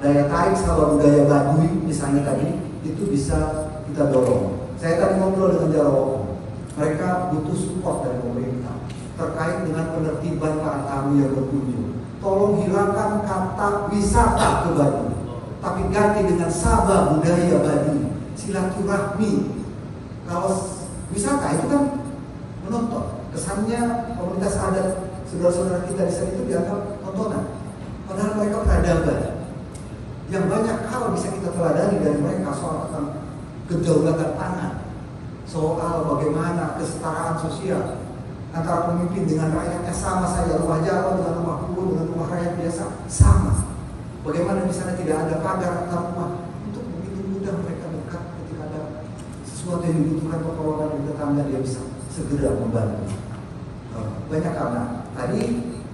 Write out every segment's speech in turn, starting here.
daya tarik sahabat budaya Baduy misalnya tadi itu bisa kita dorong. Saya tadi ngobrol dengan Jarawong, mereka butuh support dari pemerintah terkait dengan penertiban para tamu yang berkunjung. Tolong hilangkan kata wisata ke Baduy, tapi ganti dengan sabah budaya Baduy, silaturahmi. Kalau wisata itu kan menonton, kesannya komunitas adat saudara-saudara kita di sana itu dianggap tontonan, padahal mereka peradaban. Yang banyak hal bisa kita teladani dari mereka soal tentang kedaulatan tanah, soal bagaimana kesetaraan sosial antara pemimpin dengan rakyatnya sama saja, rumah Jawa dengan rumah Pulau dengan rumah rakyat biasa sama. Bagaimana di sana tidak ada pagar atau rumah, untuk begitu mudah mereka dekat ketika ada sesuatu yang dibutuhkan pertolongan dari tetangga, dia bisa segera membantu. Banyak karena tadi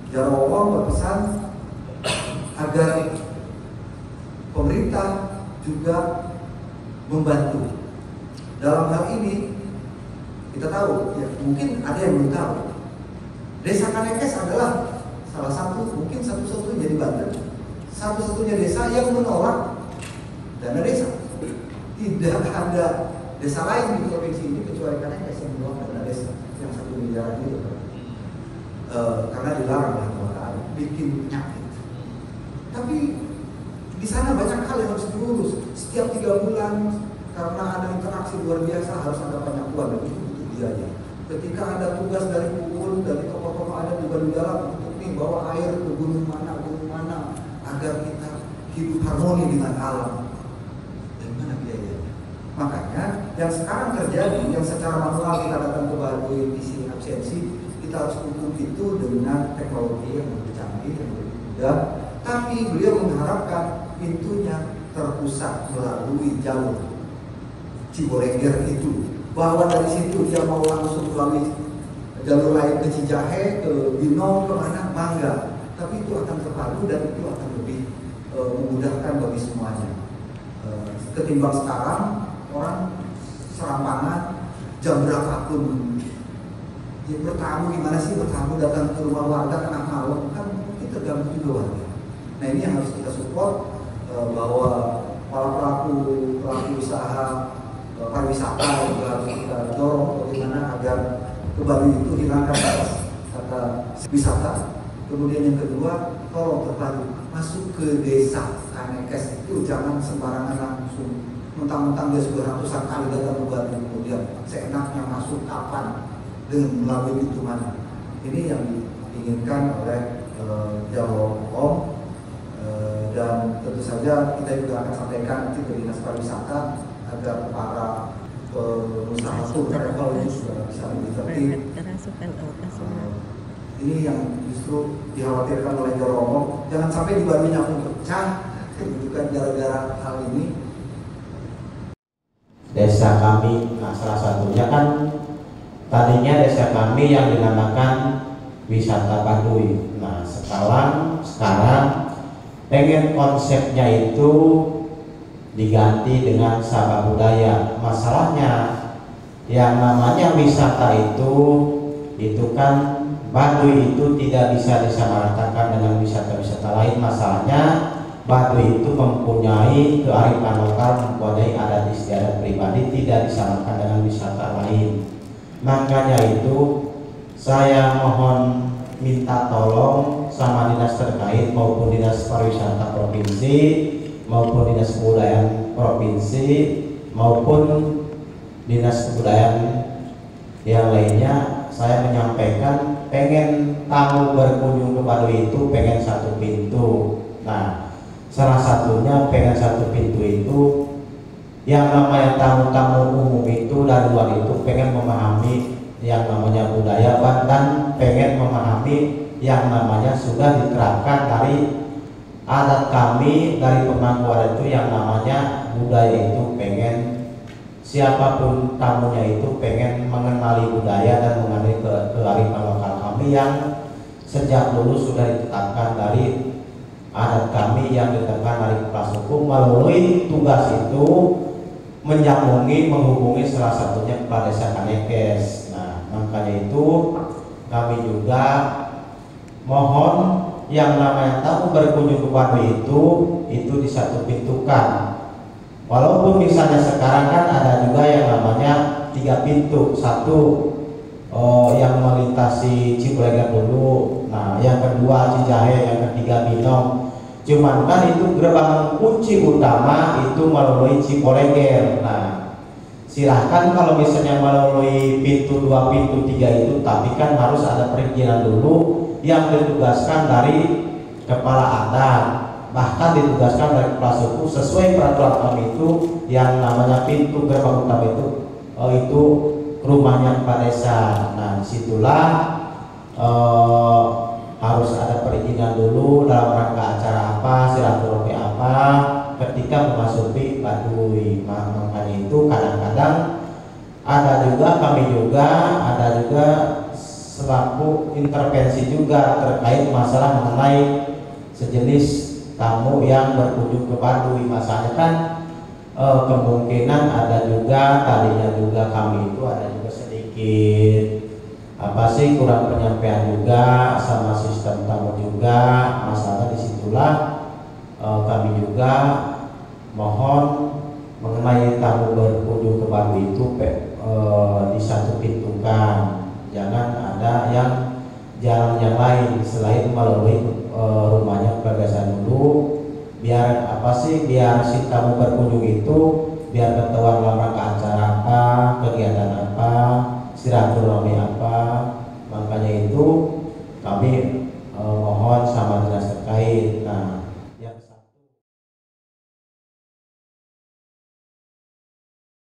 Jarawong berpesan agar pemerintah juga membantu. Dalam hal ini kita tahu, ya mungkin ada yang belum tahu, Desa Kanekes adalah salah satu, mungkin satu-satunya di Banten, satu-satunya desa yang menolak dana desa. Tidak ada desa lain di provinsi ini kecuali Kanekes yang menolak dana desa yang 1 miliar itu, karena dilarang oleh pemerintah, bikin penyakit. Tapi di sana banyak hal yang harus diurus. Setiap 3 bulan karena ada interaksi luar biasa harus ada penyakuan, dan itu butuh biaya. Ketika ada tugas dari Pukul, dari tokoh-tokoh adat di Bandung untuk nih bawa air ke gunung mana agar kita hidup harmoni dengan alam, dan mana biaya. Makanya yang sekarang terjadi, yang secara manual kita datang ke Baduy isi absensi, kita harus ukur itu dengan teknologi yang lebih canggih, yang lebih mudah. Tapi beliau mengharapkan pintunya terpusat melalui jalur Cibolengger itu, bahwa dari situ dia mau langsung melalui jalur lain ke Cijahe, ke Binong, ke mana, mangga. Tapi itu akan terpadu dan itu akan lebih memudahkan bagi semuanya. Ketimbang sekarang orang serampangan jam berapapun, ya, bertamu gimana sih, bertamu datang ke rumah warga tengah malam, kan kita terganggu juga warga. Nah ini yang harus kita support, bahwa para pelaku usaha pariwisata juga harus kita dorong bagaimana agar ke Baduy itu hilangkan kata wisata. Kemudian yang kedua, tolong terpadu masuk ke desa Kanekes itu jangan sembarangan langsung mentang-mentang dia sudah ratusan kali datang ke Baduy kemudian seenaknya masuk kapan dengan melalui pintu mana. Ini yang diinginkan oleh Jarawong. Dan tentu saja kita juga akan sampaikan nanti ke Dinas Pariwisata agar para pengusaha tour travel ini sudah bisa lebih tertib. Ini yang justru dikhawatirkan oleh Jarawong, jangan sampai di Baduy nyambung pecah, bukan gara-gara hal ini. Desa kami, nah salah satunya kan tadinya desa kami yang dinamakan wisata Baduy. Nah sekarang pengen konsepnya itu diganti dengan sabah budaya. Masalahnya yang namanya wisata itu kan Baduy itu tidak bisa disamaratakan dengan wisata-wisata lain. Masalahnya Baduy itu mempunyai kearifan lokal, mempunyai adat istiadat pribadi, tidak disamakan dengan wisata lain. Makanya itu saya mohon minta tolong sama dinas terkait maupun dinas pariwisata provinsi maupun dinas kebudayaan provinsi maupun dinas kebudayaan yang lainnya, saya menyampaikan pengen tamu berkunjung ke Baduy itu pengen 1 pintu. Nah salah satunya pengen 1 pintu itu yang namanya tamu-tamu umum itu dari luar itu pengen memahami yang namanya budaya dan pengen memahami yang namanya sudah diterapkan dari adat kami, dari pemangku adat itu yang namanya budaya itu pengen siapapun tamunya itu pengen mengenali budaya dan mengenali kearifan lokal kami yang sejak dulu sudah ditetapkan dari adat kami yang ditetapkan dari Kepala Suku. Melalui tugas itu menghubungi salah satunya Kepala Desa Kanekes. Nah makanya itu kami juga mohon yang namanya tamu berkunjung ke Baduy itu disatu-pintukan. Walaupun misalnya sekarang kan ada juga yang namanya 3 pintu, satu yang melintasi Cibuleger dulu, nah yang kedua Cijahe, yang ketiga Binong. Cuman kan itu gerbang kunci utama itu melalui Cibuleger. Nah, silahkan kalau misalnya melalui pintu 2, pintu 3 itu, tapi kan harus ada perizinan dulu yang ditugaskan dari kepala adat, bahkan ditugaskan dari kepala suku sesuai peraturan kami itu yang namanya pintu gerbang utama itu rumahnya kepala desa. Nah, disitulah harus ada perizinan dulu dalam rangka acara apa, silaturahmi apa ketika memasuki Baduy. Makanya itu kadang-kadang kami juga ada selaku intervensi juga terkait masalah mengenai sejenis tamu yang berkunjung ke Baduy. Masalahnya kan kemungkinan ada juga, tadinya juga kami itu ada juga sedikit kurang penyampaian juga sama sistem tamu juga. Masalah disitulah kami juga mohon mengenai tamu berkunjung ke Baduy itu disatu-pintukan. Jangan ada yang jalan yang lain selain melalui rumahnya keluarga dulu, biar biar si tamu berkunjung itu biar ketahuan dalam rangka acara apa, kegiatan apa, silaturahmi